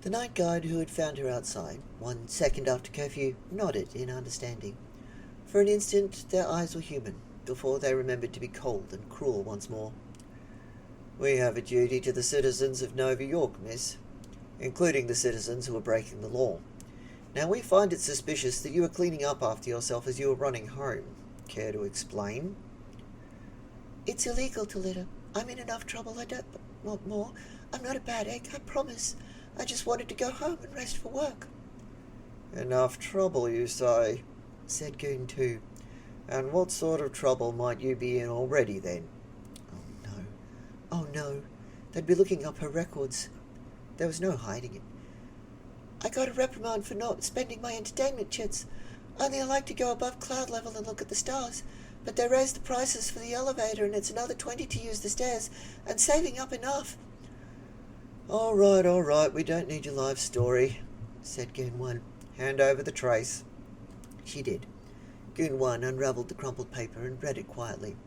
The night guide who had found her outside, 1 second after curfew, nodded in understanding. For an instant their eyes were human, before they remembered to be cold and cruel once more. "We have a duty to the citizens of Nova York, miss, including the citizens who are breaking the law. Now we find it suspicious that you were cleaning up after yourself as you were running home. Care to explain?" "It's illegal to litter. I'm in enough trouble, I don't want more. I'm not a bad egg, I promise. I just wanted to go home and rest for work." "Enough trouble, you say?" said Goon 2. "And what sort of trouble might you be in already, then?" Oh no, oh no, they'd be looking up her records. There was no hiding it. "I got a reprimand for not spending my entertainment chits. Only I like to go above cloud level and look at the stars. But they raised the prices for the elevator and it's another 20 to use the stairs, and saving up enough." All right, we don't need your life story," said Goon 1. "Hand over the trace." She did. Goon 1 unravelled the crumpled paper and read it quietly.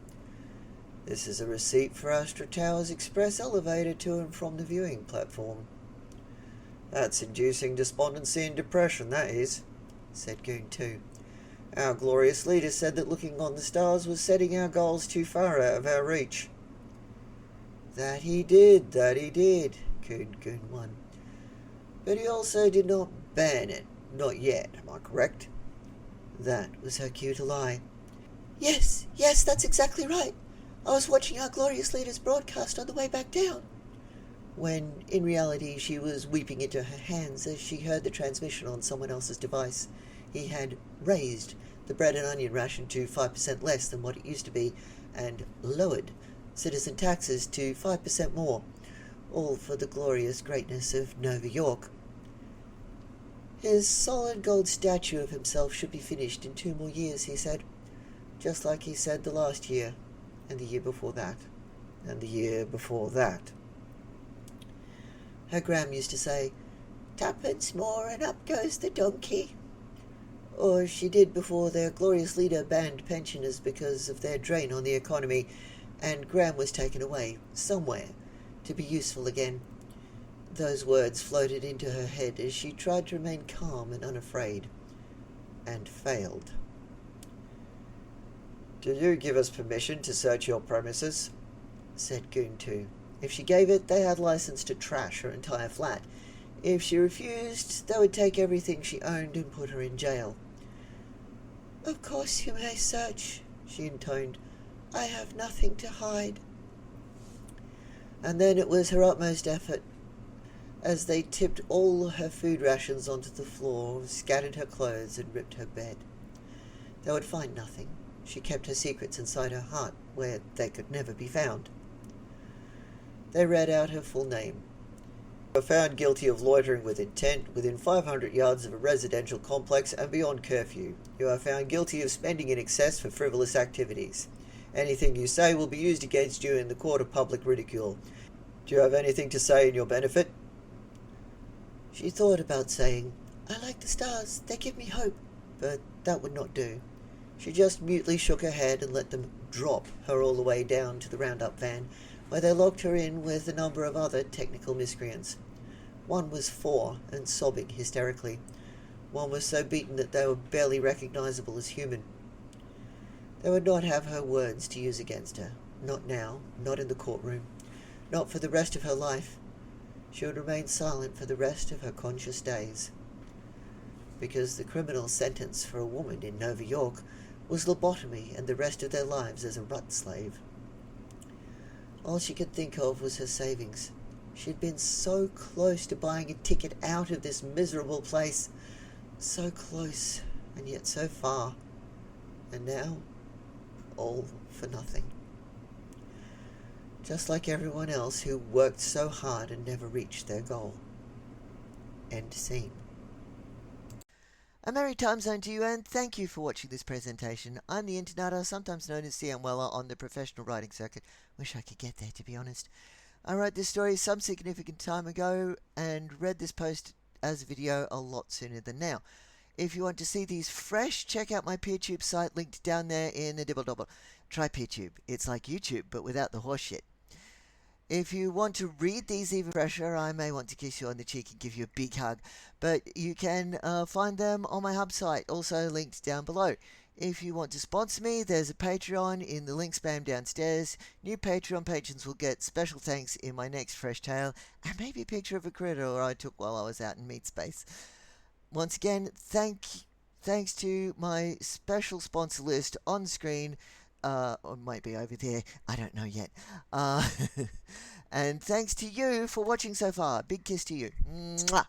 "This is a receipt for Astra Towers Express elevator to and from the viewing platform." "That's inducing despondency and depression, that is," said Goon 2. "Our glorious leader said that looking on the stars was setting our goals too far out of our reach." That he did, cooed Goon 1. "But he also did not ban it. Not yet, am I correct?" That was her cue to lie. Yes, that's exactly right. I was watching our glorious leader's broadcast on the way back down." When, in reality, she was weeping into her hands as she heard the transmission on someone else's device. He had raised the bread and onion ration to 5% less than what it used to be, and lowered citizen taxes to 5% more, all for the glorious greatness of Nova York. His solid gold statue of himself should be finished in 2 more years, he said, just like he said the last year, and the year before that, and the year before that. Her Gram used to say, "Tuppence more and up goes the donkey." Or she did before their glorious leader banned pensioners because of their drain on the economy, and Gram was taken away, somewhere, to be useful again. Those words floated into her head as she tried to remain calm and unafraid, and failed. "Do you give us permission to search your premises?" said Goon 2. If she gave it, they had license to trash her entire flat. If she refused, they would take everything she owned and put her in jail. "Of course you may search," she intoned. "I have nothing to hide." And then it was her utmost effort, as they tipped all her food rations onto the floor, scattered her clothes, and ripped her bed. They would find nothing. She kept her secrets inside her heart, where they could never be found. They read out her full name. "You are found guilty of loitering with intent within 500 yards of a residential complex and beyond curfew. You are found guilty of spending in excess for frivolous activities. Anything you say will be used against you in the court of public ridicule. Do you have anything to say in your benefit?" She thought about saying, "I like the stars, they give me hope," but that would not do. She just mutely shook her head and let them drop her all the way down to the roundup van, where they locked her in with a number of other technical miscreants. One was 4 and sobbing hysterically. One was so beaten that they were barely recognizable as human. They would not have her words to use against her. Not now, not in the courtroom, not for the rest of her life. She would remain silent for the rest of her conscious days. Because the criminal sentence for a woman in Nova York was lobotomy and the rest of their lives as a rut slave. All she could think of was her savings. She had been so close to buying a ticket out of this miserable place. So close, and yet so far. And now, all for nothing. Just like everyone else who worked so hard and never reached their goal. End scene. A merry time zone to you, and thank you for watching this presentation. I'm the Internator, sometimes known as CM Weller on the professional writing circuit. Wish I could get there, to be honest. I wrote this story some significant time ago and read this post as a video a lot sooner than now. If you want to see these fresh, check out my PeerTube site linked down there in the dibble-dobble. Try PeerTube. It's like YouTube, but without the horse shit. If you want to read these even fresher, I may want to kiss you on the cheek and give you a big hug, but you can find them on my hub site, also linked down below. If you want to sponsor me, there's a Patreon in the link spam downstairs. New Patreon patrons will get special thanks in my next fresh tale, and maybe a picture of a critter I took while I was out in meat space. Once again, thanks to my special sponsor list on screen, or it might be over there, I don't know yet. And thanks to you for watching so far. Big kiss to you. Mwah!